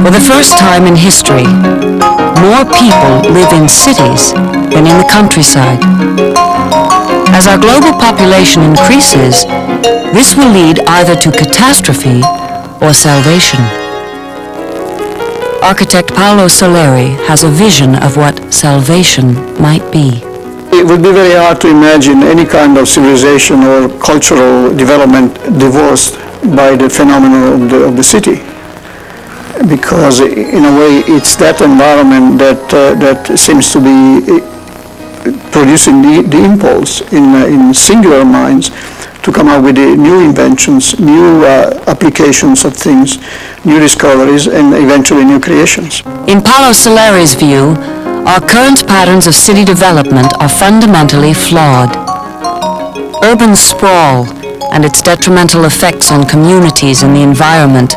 For the first time in history, more people live in cities than in the countryside. As our global population increases, this will lead either to catastrophe or salvation. Architect Paoli Soleri has a vision of what salvation might be. It would be very hard to imagine any kind of civilization or cultural development divorced by the phenomenon of the city. Because in a way it's that environment that seems to be producing the impulse in singular minds to come up with new inventions, new applications of things, new discoveries, and eventually new creations. In Paoli Soleri's view, our current patterns of city development are fundamentally flawed. Urban sprawl and its detrimental effects on communities and the environment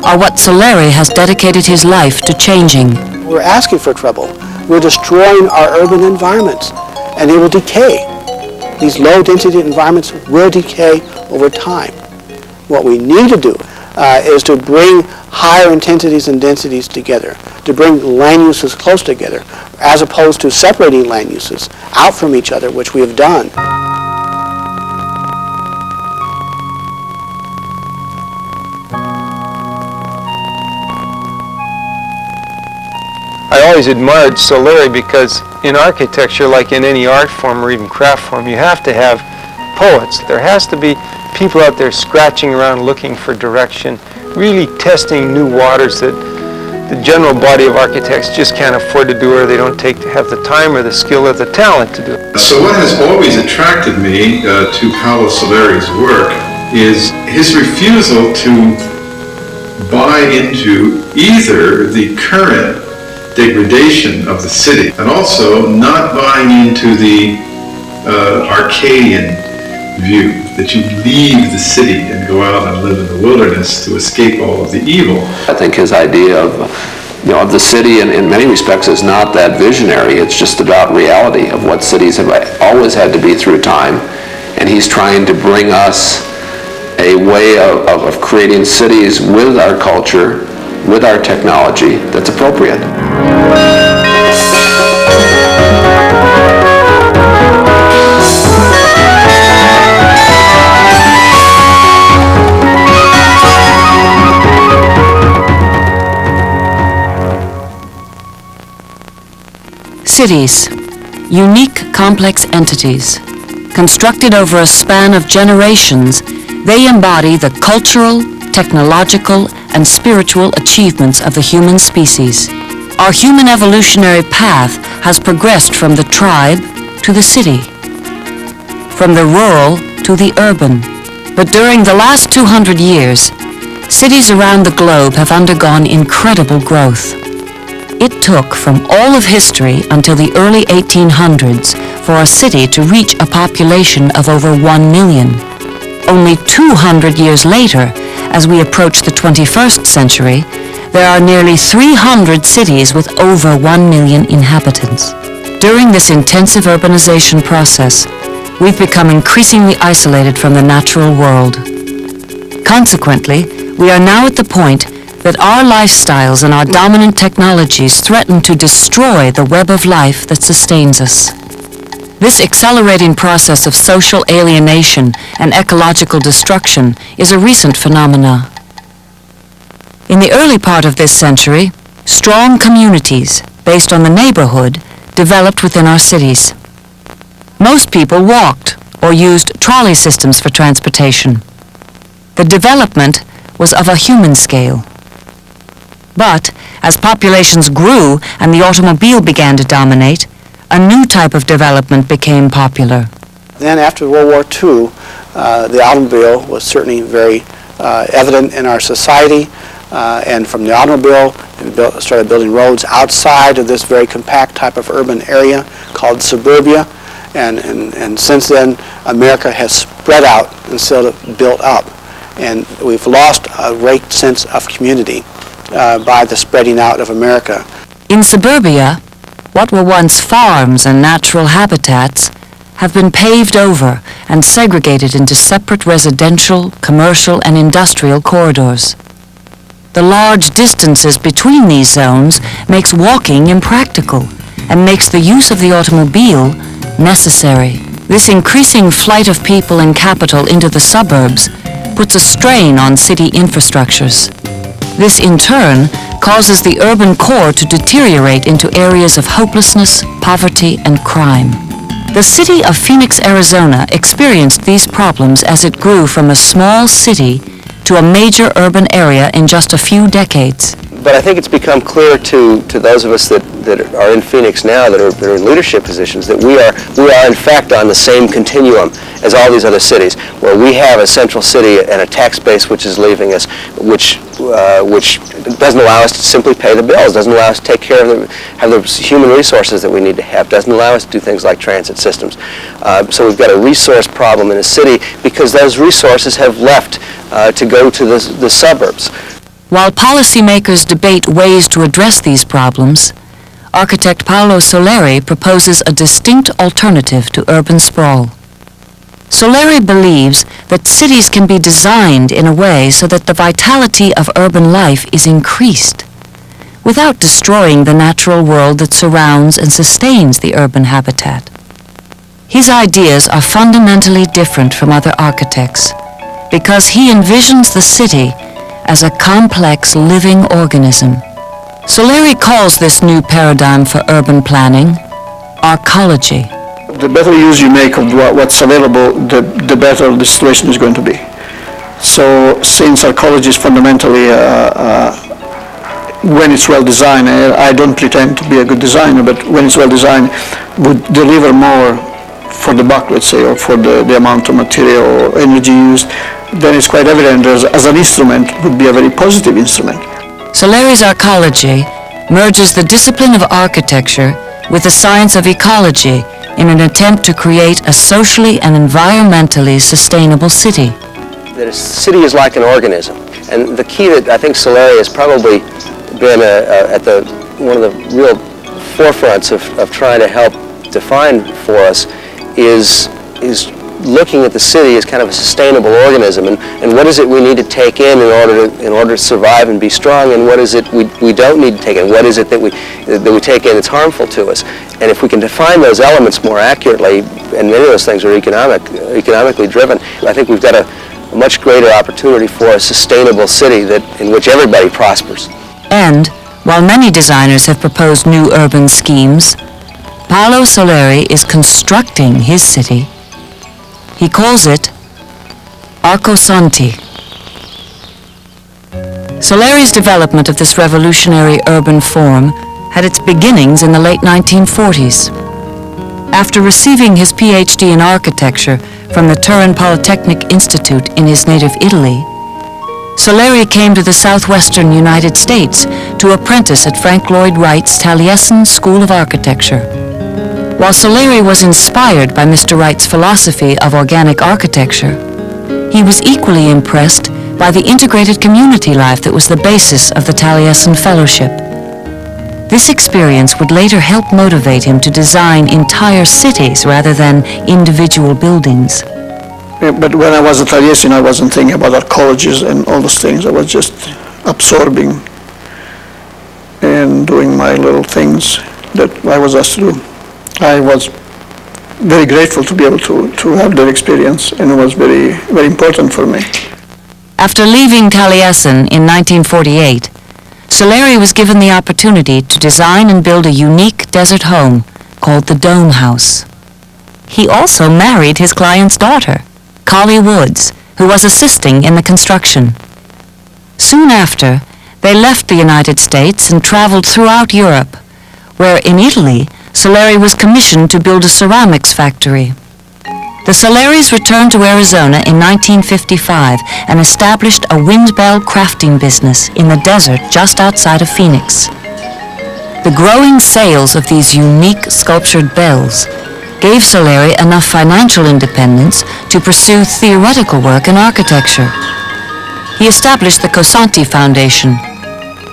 are what Soleri has dedicated his life to changing. We're asking for trouble. We're destroying our urban environments, and they will decay. These low-density environments will decay over time. What we need to do is to bring higher intensities and densities together, to bring land uses close together, as opposed to separating land uses out from each other, which we have done. I always admired Soleri because in architecture, like in any art form or even craft form, you have to have poets. There has to be people out there scratching around looking for direction, really testing new waters that the general body of architects just can't afford to do, or they don't have the time or the skill or the talent to do. So what has always attracted me to Paoli Soleri's work is his refusal to buy into either the current degradation of the city, and also not buying into the Arcadian view that you leave the city and go out and live in the wilderness to escape all of the evil. I think his idea of the city in many respects is not that visionary. It's just about reality of what cities have always had to be through time, and he's trying to bring us a way of creating cities with our culture, with our technology that's appropriate. Cities, unique complex entities, constructed over a span of generations, they embody the cultural, technological, and spiritual achievements of the human species. Our human evolutionary path has progressed from the tribe to the city, from the rural to the urban. But during the last 200 years, cities around the globe have undergone incredible growth. It took from all of history until the early 1800s for a city to reach a population of over 1 million. Only 200 years later, as we approach the 21st century, there are nearly 300 cities with over 1 million inhabitants. During this intensive urbanization process, we've become increasingly isolated from the natural world. Consequently, we are now at the point that our lifestyles and our dominant technologies threaten to destroy the web of life that sustains us. This accelerating process of social alienation and ecological destruction is a recent phenomenon. In the early part of this century, strong communities based on the neighborhood developed within our cities. Most people walked or used trolley systems for transportation. The development was of a human scale. But as populations grew and the automobile began to dominate, a new type of development became popular. Then after World War II, the automobile was certainly very evident in our society, and from the automobile, we started building roads outside of this very compact type of urban area called suburbia, and since then America has spread out instead of built up, and we've lost a great sense of community by the spreading out of America. In suburbia, what were once farms and natural habitats have been paved over and segregated into separate residential, commercial, and industrial corridors. The large distances between these zones makes walking impractical and makes the use of the automobile necessary. This increasing flight of people and capital into the suburbs puts a strain on city infrastructures. This, in turn, causes the urban core to deteriorate into areas of hopelessness, poverty, and crime. The city of Phoenix, Arizona experienced these problems as it grew from a small city to a major urban area in just a few decades. But I think it's become clear to those of us that are in Phoenix now, that are in leadership positions, that we are in fact on the same continuum as all these other cities, where we have a central city and a tax base which is leaving us, which doesn't allow us to simply pay the bills, doesn't allow us to take care of have the human resources that we need to have, doesn't allow us to do things like transit systems. So we've got a resource problem in a city because those resources have left to go to the suburbs. While policymakers debate ways to address these problems, architect Paoli Soleri proposes a distinct alternative to urban sprawl. Soleri believes that cities can be designed in a way so that the vitality of urban life is increased, without destroying the natural world that surrounds and sustains the urban habitat. His ideas are fundamentally different from other architects, because he envisions the city as a complex living organism. Soleri calls this new paradigm for urban planning arcology. The better use you make of what's available, the better the situation is going to be. So since arcology is fundamentally, when it's well designed, I don't pretend to be a good designer, but when it's well designed, would deliver more for the buck, let's say, or for the amount of material or energy used, then it's quite evident as an instrument would be a very positive instrument. Soleri's arcology merges the discipline of architecture with the science of ecology in an attempt to create a socially and environmentally sustainable city. That a city is like an organism, and the key that I think Soleri has probably been at one of the real forefronts of trying to help define for us is looking at the city as kind of a sustainable organism, and what is it we need to take in order to survive and be strong, and what is it we don't need to take in, what is it that we take in that's harmful to us. And if we can define those elements more accurately, and many of those things are economically driven, I think we've got a much greater opportunity for a sustainable city in which everybody prospers. And while many designers have proposed new urban schemes, Paoli Soleri is constructing his city. He calls it Arcosanti. Soleri's development of this revolutionary urban form had its beginnings in the late 1940s. After receiving his PhD in architecture from the Turin Polytechnic Institute in his native Italy, Soleri came to the southwestern United States to apprentice at Frank Lloyd Wright's Taliesin School of Architecture. While Soleri was inspired by Mr. Wright's philosophy of organic architecture, he was equally impressed by the integrated community life that was the basis of the Taliesin Fellowship. This experience would later help motivate him to design entire cities rather than individual buildings. Yeah, but when I was at Taliesin, I wasn't thinking about arcologies and all those things. I was just absorbing and doing my little things that I was asked to do. I was very grateful to be able to have that experience, and it was very, very important for me. After leaving Taliesin in 1948, Soleri was given the opportunity to design and build a unique desert home called the Dome House. He also married his client's daughter, Collie Woods, who was assisting in the construction. Soon after, they left the United States and traveled throughout Europe, where in Italy, Soleri was commissioned to build a ceramics factory. The Soleris returned to Arizona in 1955 and established a wind bell crafting business in the desert just outside of Phoenix. The growing sales of these unique sculptured bells gave Soleri enough financial independence to pursue theoretical work in architecture. He established the Cosanti Foundation,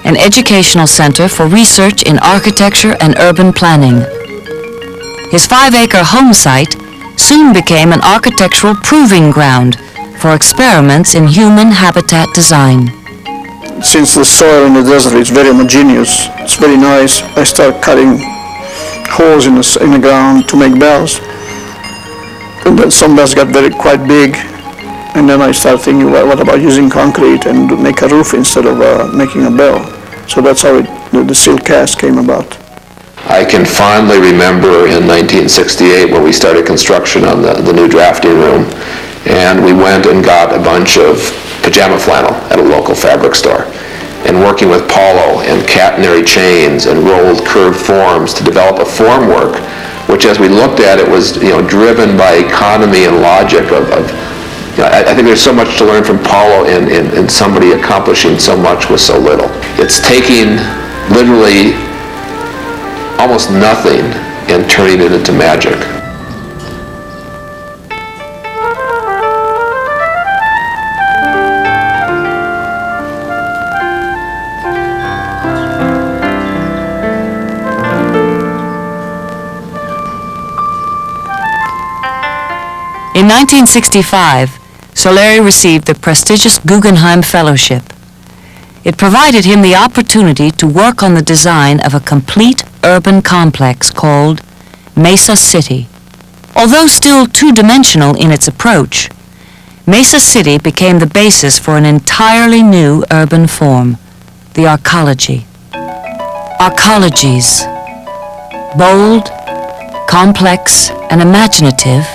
an educational center for research in architecture and urban planning. His 5-acre home site soon became an architectural proving ground for experiments in human habitat design. since the soil in the desert is very homogeneous, it's very nice, I start cutting holes in the ground to make bells. And then some bells got quite big, and then I start thinking, well, what about using concrete and make a roof instead of making a bell? So that's how the steel cast came about. I can fondly remember in 1968 when we started construction on the new drafting room, and we went and got a bunch of pajama flannel at a local fabric store, and working with Paulo and catenary chains and rolled curved forms to develop a formwork, which as we looked at it was driven by economy and logic I think there's so much to learn from Paulo in somebody accomplishing so much with so little. It's taking literally almost nothing and turning it into magic. In 1965, Soleri received the prestigious Guggenheim Fellowship. It provided him the opportunity to work on the design of a complete urban complex called Mesa City. Although still two-dimensional in its approach, Mesa City became the basis for an entirely new urban form, the arcology. Arcologies, bold, complex, and imaginative,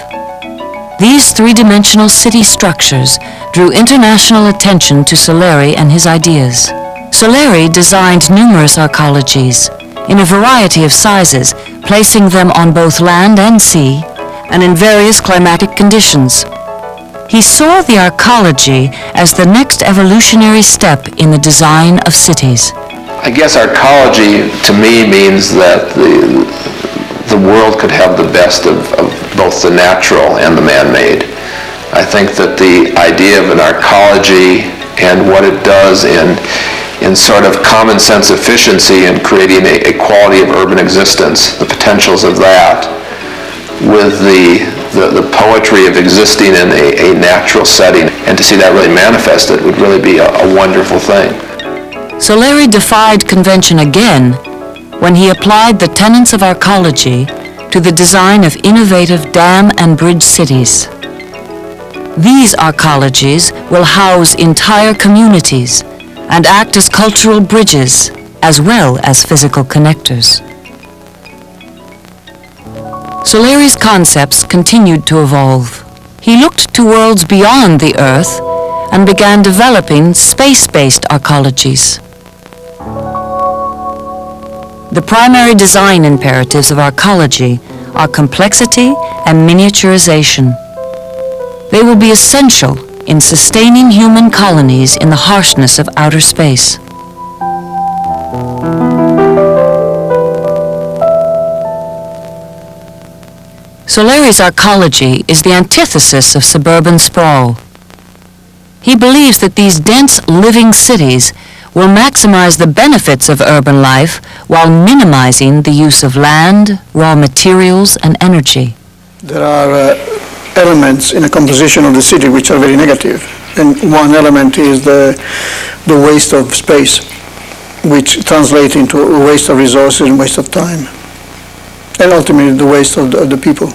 these three-dimensional city structures drew international attention to Soleri and his ideas. Soleri designed numerous arcologies in a variety of sizes, placing them on both land and sea, and in various climatic conditions. He saw the arcology as the next evolutionary step in the design of cities. I guess arcology to me means that the world could have the best of both the natural and the man-made. I think that the idea of an arcology and what it does in sort of common sense efficiency and creating a quality of urban existence, the potentials of that, with the poetry of existing in a natural setting, and to see that really manifested would really be a wonderful thing. Soleri defied convention again when he applied the tenets of arcology to the design of innovative dam and bridge cities. These arcologies will house entire communities and act as cultural bridges as well as physical connectors. Soleri's concepts continued to evolve. He looked to worlds beyond the Earth and began developing space-based arcologies. The primary design imperatives of arcology are complexity and miniaturization. They will be essential in sustaining human colonies in the harshness of outer space. Soleri's arcology is the antithesis of suburban sprawl. He believes that these dense living cities will maximize the benefits of urban life while minimizing the use of land, raw materials, and energy. There are elements in the composition of the city which are very negative. And one element is the waste of space, which translates into a waste of resources and waste of time, and ultimately the waste of the people.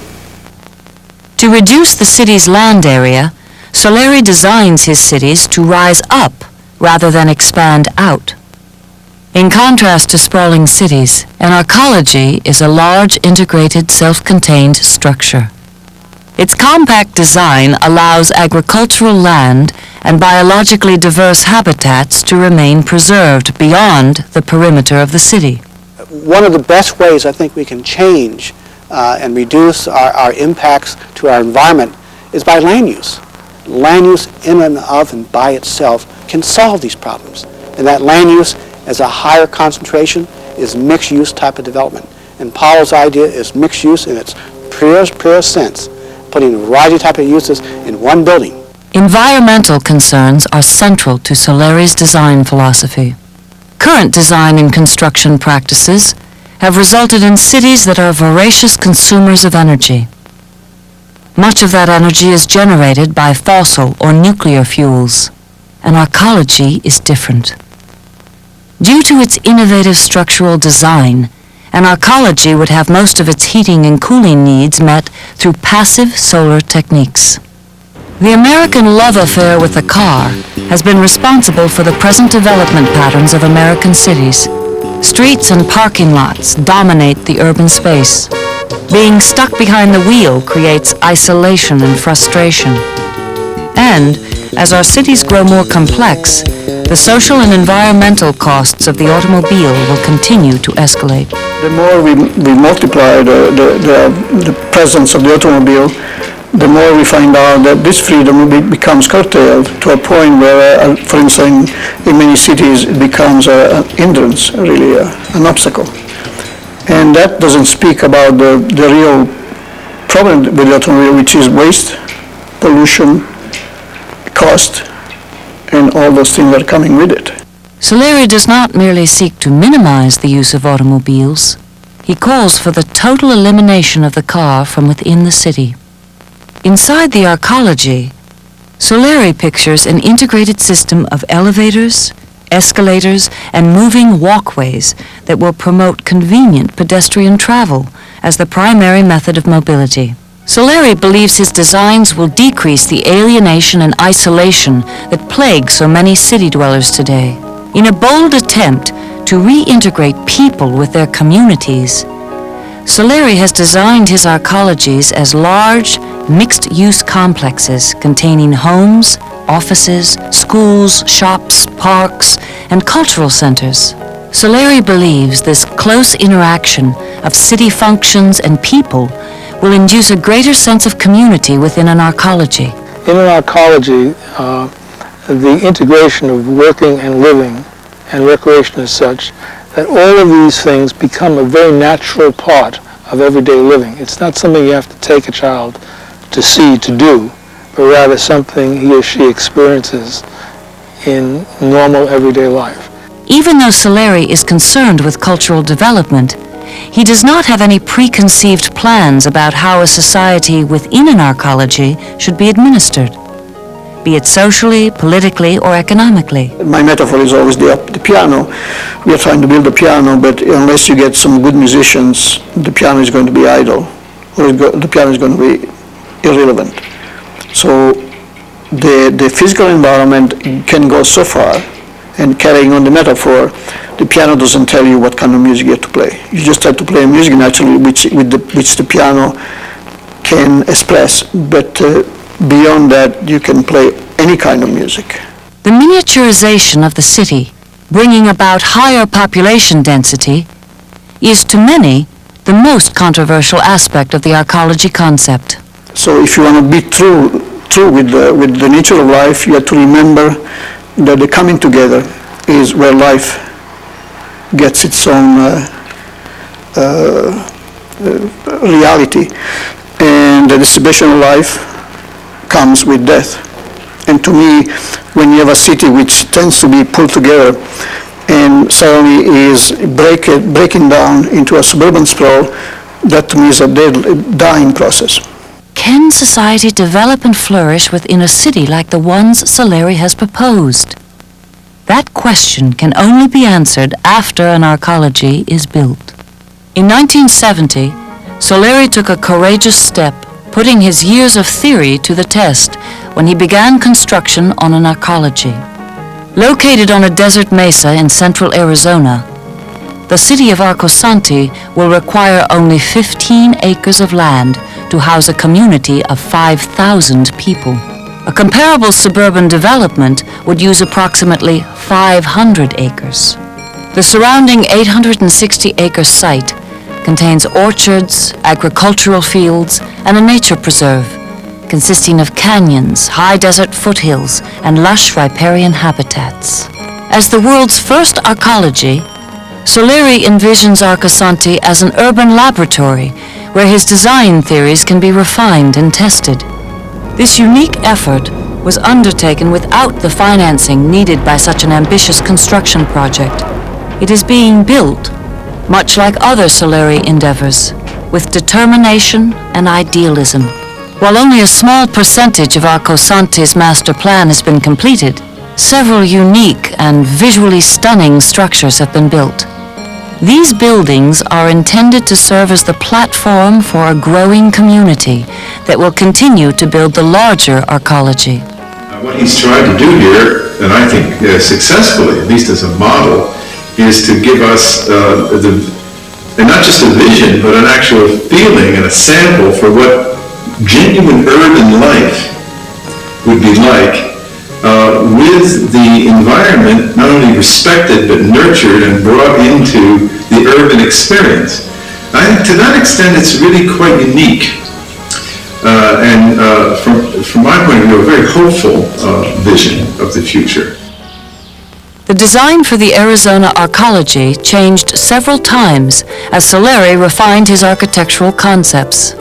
To reduce the city's land area, Soleri designs his cities to rise up rather than expand out. In contrast to sprawling cities, an arcology is a large, integrated, self-contained structure. Its compact design allows agricultural land and biologically diverse habitats to remain preserved beyond the perimeter of the city. One of the best ways I think we can change and reduce our impacts to our environment is by land use. Land use in and of and by itself can solve these problems. And that land use as a higher concentration is mixed use type of development. And Paulo's idea is mixed use in its purest sense, putting a variety of type of uses in one building. Environmental concerns are central to Soleri's design philosophy. Current design and construction practices have resulted in cities that are voracious consumers of energy. Much of that energy is generated by fossil or nuclear fuels. An arcology is different. Due to its innovative structural design, an arcology would have most of its heating and cooling needs met through passive solar techniques. The American love affair with the car has been responsible for the present development patterns of American cities. Streets and parking lots dominate the urban space. Being stuck behind the wheel creates isolation and frustration. And, as our cities grow more complex, the social and environmental costs of the automobile will continue to escalate. The more we multiply the presence of the automobile, the more we find out that this freedom becomes curtailed to a point where, for instance, in many cities it becomes an hindrance, really an obstacle. And that doesn't speak about the real problem with the automobile, which is waste, pollution, cost, and all those things that are coming with it. Soleri does not merely seek to minimize the use of automobiles. He calls for the total elimination of the car from within the city. Inside the arcology, Soleri pictures an integrated system of elevators, escalators, and moving walkways that will promote convenient pedestrian travel as the primary method of mobility. Soleri believes his designs will decrease the alienation and isolation that plague so many city dwellers today. In a bold attempt to reintegrate people with their communities, Soleri has designed his arcologies as large, mixed-use complexes containing homes, offices, schools, shops, parks, and cultural centers. Soleri believes this close interaction of city functions and people will induce a greater sense of community within an arcology. In an arcology, the integration of working and living and recreation is such that all of these things become a very natural part of everyday living. It's not something you have to take a child to see, to do, but rather something he or she experiences in normal everyday life. Even though Soleri is concerned with cultural development, he does not have any preconceived plans about how a society within an arcology should be administered, be it socially, politically, or economically. My metaphor is always the piano. We are trying to build a piano, but unless you get some good musicians, the piano is going to be idle, or the piano is going to be irrelevant. So the physical environment can go so far, and carrying on the metaphor, the piano doesn't tell you what kind of music you have to play. You just have to play music naturally, which the piano can express, but beyond that, you can play any kind of music. The miniaturization of the city, bringing about higher population density, is to many the most controversial aspect of the arcology concept. So if you want to be true with the nature of life, you have to remember that the coming together is where life gets its own reality, and the dissipation of life comes with death. And to me, when you have a city which tends to be pulled together and suddenly is breaking down into a suburban sprawl, that to me is a dying process. Can society develop and flourish within a city like the ones Soleri has proposed? That question can only be answered after an arcology is built. In 1970, Soleri took a courageous step, putting his years of theory to the test when he began construction on an arcology. Located on a desert mesa in central Arizona, the city of Arcosanti will require only 15 acres of land to house a community of 5,000 people. A comparable suburban development would use approximately 500 acres. The surrounding 860-acre site contains orchards, agricultural fields, and a nature preserve, consisting of canyons, high desert foothills, and lush riparian habitats. As the world's first arcology, Soleri envisions Arcosanti as an urban laboratory where his design theories can be refined and tested. This unique effort was undertaken without the financing needed by such an ambitious construction project. It is being built, much like other Soleri endeavors, with determination and idealism. While only a small percentage of Arcosanti's master plan has been completed, several unique and visually stunning structures have been built. These buildings are intended to serve as the platform for a growing community that will continue to build the larger arcology. What he's tried to do here, and I think successfully, at least as a model, is to give us and not just a vision, but an actual feeling and a sample for what genuine urban life would be like with the environment not only respected but nurtured and brought into the urban experience. I think to that extent it's really quite unique. From my point of view, a very hopeful vision of the future. The design for the Arizona arcology changed several times as Soleri refined his architectural concepts.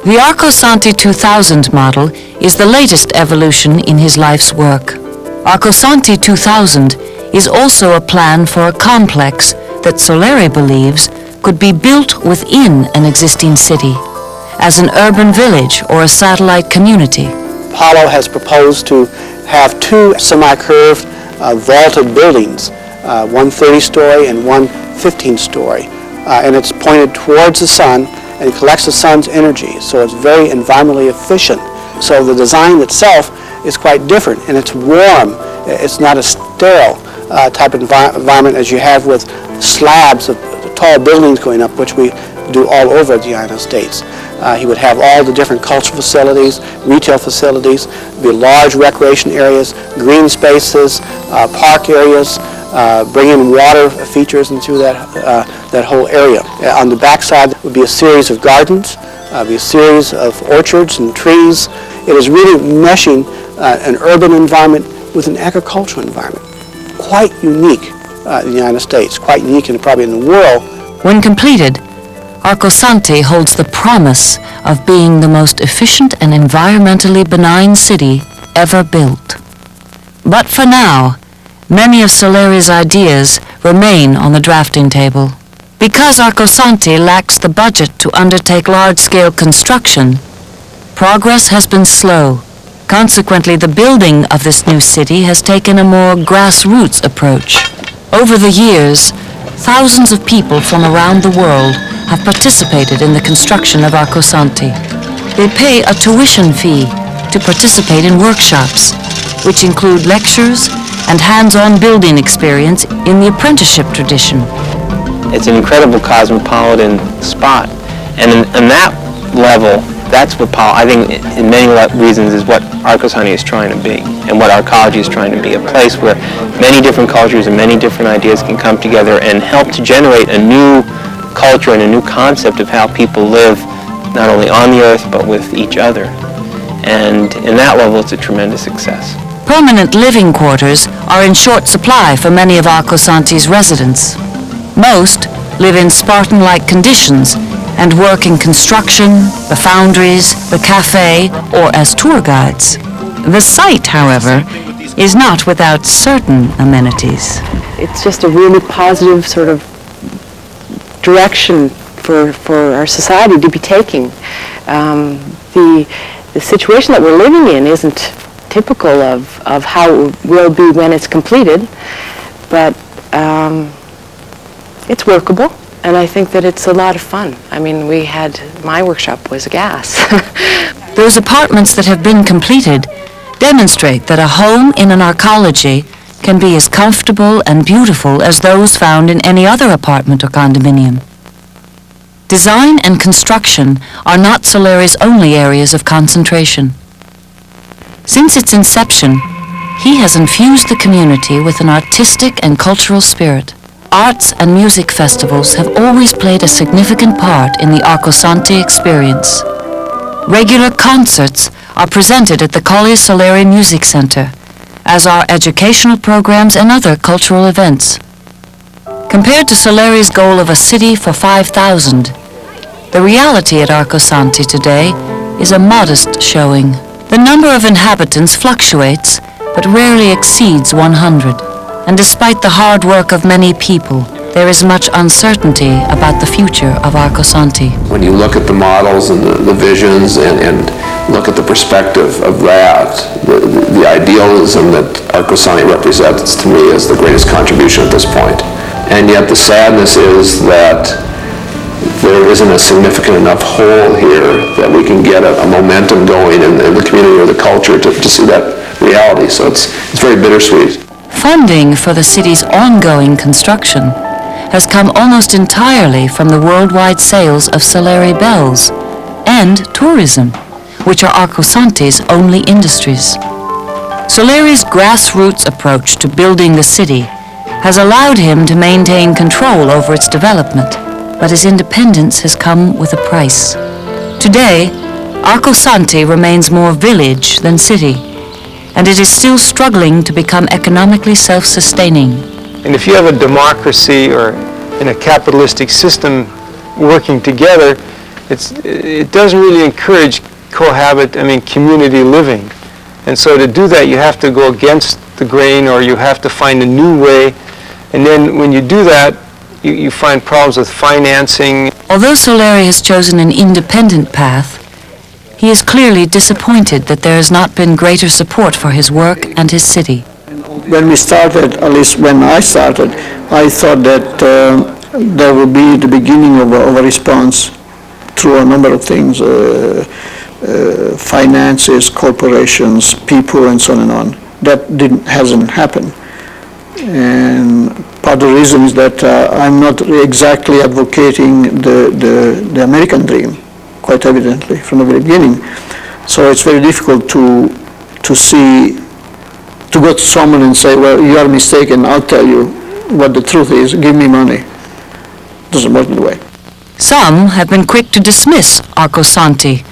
The Arcosanti 2000 model is the latest evolution in his life's work. Arcosanti 2000 is also a plan for a complex that Soleri believes could be built within an existing city, as an urban village or a satellite community. Paolo has proposed to have two semi-curved vaulted buildings, one 30-story and one 15-story. And it's pointed towards the sun and collects the sun's energy, so it's very environmentally efficient. So the design itself is quite different, and it's warm. It's not a sterile type of environment as you have with slabs of tall buildings going up, which we do all over the United States. He would have all the different cultural facilities, retail facilities, be large recreation areas, green spaces, park areas, bring in water features into that whole area. On the backside would be a series of gardens, be a series of orchards and trees. It is really meshing an urban environment with an agricultural environment. Quite unique in the United States, quite unique and probably in the world. When completed, Arcosanti holds the promise of being the most efficient and environmentally benign city ever built. But for now, many of Soleri's ideas remain on the drafting table. Because Arcosanti lacks the budget to undertake large-scale construction, progress has been slow. Consequently, the building of this new city has taken a more grassroots approach. Over the years, thousands of people from around the world have participated in the construction of Arcosanti. They pay a tuition fee to participate in workshops, which include lectures and hands-on building experience in the apprenticeship tradition. It's an incredible cosmopolitan spot, and on that level, that's what I think in many reasons is what Arcosanti is trying to be, and what arcology is trying to be, a place where many different cultures and many different ideas can come together and help to generate a new culture and a new concept of how people live not only on the earth but with each other. And in that level, it's a tremendous success. Permanent living quarters are in short supply for many of Arcosanti's residents. Most live in Spartan-like conditions and work in construction, the foundries, the cafe, or as tour guides. The site, however, is not without certain amenities. It's just a really positive sort of direction for our society to be taking. The situation that we're living in isn't typical of how it will be when it's completed, but it's workable, and I think that it's a lot of fun. I mean, my workshop was a gas. Those apartments that have been completed demonstrate that a home in an arcology can be as comfortable and beautiful as those found in any other apartment or condominium. Design and construction are not Soleri's only areas of concentration. Since its inception, he has infused the community with an artistic and cultural spirit. Arts and music festivals have always played a significant part in the Arcosanti experience. Regular concerts are presented at the Paoli Soleri Music Center, as are educational programs and other cultural events. Compared to Soleri's goal of a city for 5,000, the reality at Arcosanti today is a modest showing. The number of inhabitants fluctuates, but rarely exceeds 100. And despite the hard work of many people, there is much uncertainty about the future of Arcosanti. When you look at the models and the visions and look at the perspective of that, the idealism that Arcosanti represents to me is the greatest contribution at this point. And yet the sadness is that there isn't a significant enough hole here that we can get a momentum going in the community or the culture to see that reality. So it's very bittersweet. Funding for the city's ongoing construction has come almost entirely from the worldwide sales of Soleri bells and tourism, which are Arcosanti's only industries. Soleri's grassroots approach to building the city has allowed him to maintain control over its development, but his independence has come with a price. Today, Arcosanti remains more village than city, and it is still struggling to become economically self-sustaining. And if you have a democracy or in a capitalistic system working together, it doesn't really encourage community living. And so to do that, you have to go against the grain, or you have to find a new way. And then when you do that, you find problems with financing. Although Soleri has chosen an independent path, he is clearly disappointed that there has not been greater support for his work and his city. When we started, at least when I started, I thought that there would be the beginning of a response through a number of things, finances, corporations, people, and so on and on. That hasn't happened. And part of the reason is that I'm not exactly advocating the American dream, quite evidently, from the very beginning. So it's very difficult to go to someone and say, well, you are mistaken, I'll tell you what the truth is, give me money. Doesn't work that way. Some have been quick to dismiss Arcosanti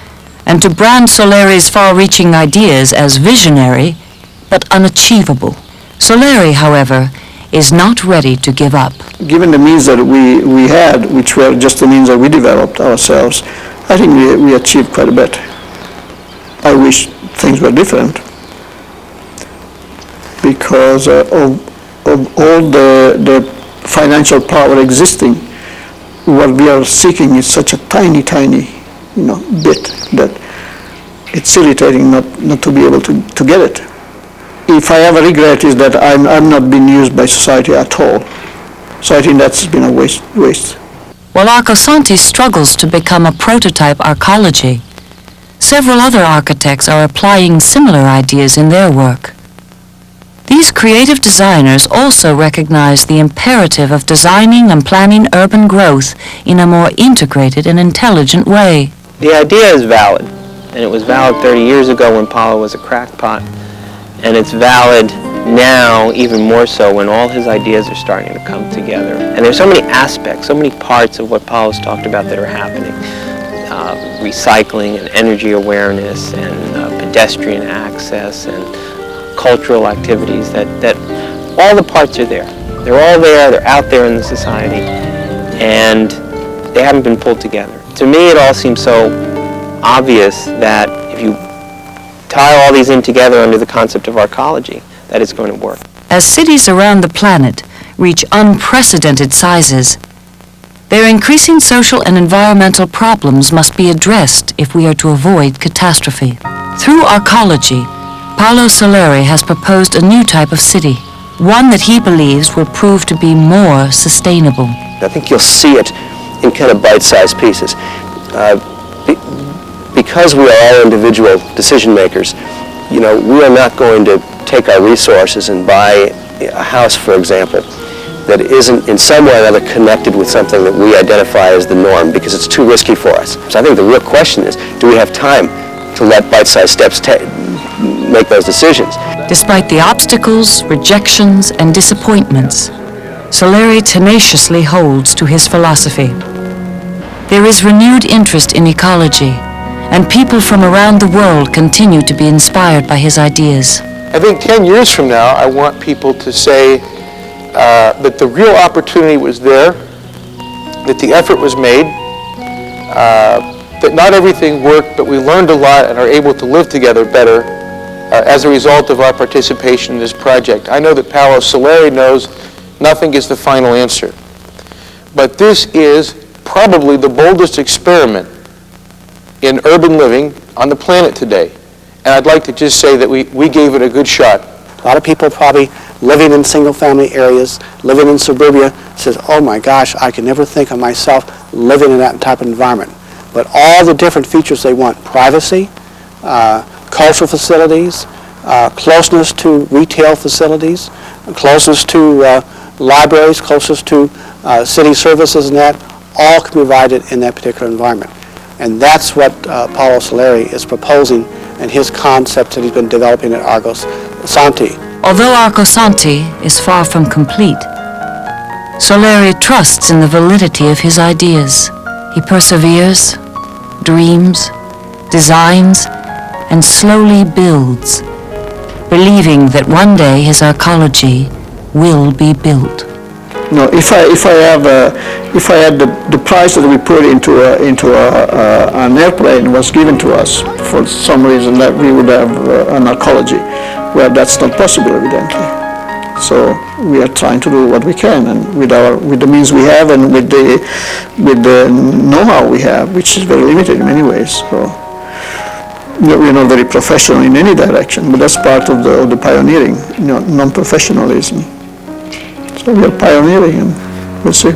and to brand Soleri's far-reaching ideas as visionary, but unachievable. Soleri, however, is not ready to give up. Given the means that we had, which were just the means that we developed ourselves, I think we achieved quite a bit. I wish things were different, because of all the financial power existing, what we are seeking is such a tiny, bit that it's irritating not to be able to get it. If I have a regret is that I'm not being used by society at all. So I think that's been a waste. While Arcosanti struggles to become a prototype arcology, several other architects are applying similar ideas in their work. These creative designers also recognize the imperative of designing and planning urban growth in a more integrated and intelligent way. The idea is valid, and it was valid 30 years ago when Paolo was a crackpot, and it's valid now even more so when all his ideas are starting to come together. And there's so many aspects, so many parts of what Paolo's talked about that are happening. Recycling and energy awareness and pedestrian access and cultural activities, that all the parts are there. They're all there, they're out there in the society, and they haven't been pulled together. To me, it all seems so obvious that if you tie all these in together under the concept of arcology, that it's going to work. As cities around the planet reach unprecedented sizes, their increasing social and environmental problems must be addressed if we are to avoid catastrophe. Through arcology, Paolo Soleri has proposed a new type of city, one that he believes will prove to be more sustainable. I think you'll see it in kind of bite-sized pieces. Because we are all individual decision makers, we are not going to take our resources and buy a house, for example, that isn't in some way or other connected with something that we identify as the norm, because it's too risky for us. So I think the real question is, do we have time to let bite-sized steps make those decisions? Despite the obstacles, rejections, and disappointments, Soleri tenaciously holds to his philosophy. There is renewed interest in ecology, and people from around the world continue to be inspired by his ideas. I think 10 years from now, I want people to say that the real opportunity was there, that the effort was made, that not everything worked, but we learned a lot and are able to live together better as a result of our participation in this project. I know that Paolo Soleri knows nothing is the final answer, but this is probably the boldest experiment in urban living on the planet today. And I'd like to just say that we gave it a good shot. A lot of people probably living in single-family areas, living in suburbia, says, oh my gosh, I can never think of myself living in that type of environment. But all the different features they want, privacy, cultural facilities, closeness to retail facilities, closeness to libraries, closeness to city services and that, all can be provided in that particular environment. And that's what Paolo Soleri is proposing and his concepts that he's been developing at Argos Santi. Although Arco Santi is far from complete, Soleri trusts in the validity of his ideas. He perseveres, dreams, designs, and slowly builds, believing that one day his arcology will be built. No, if I had the price that we put into an airplane was given to us for some reason, that we would have an arcology. Well, that's not possible, evidently. So we are trying to do what we can, and with the means we have, and with the know-how we have, which is very limited in many ways. So we're not very professional in any direction, but that's part of the pioneering, non-professionalism. So we are pioneering, and we'll see.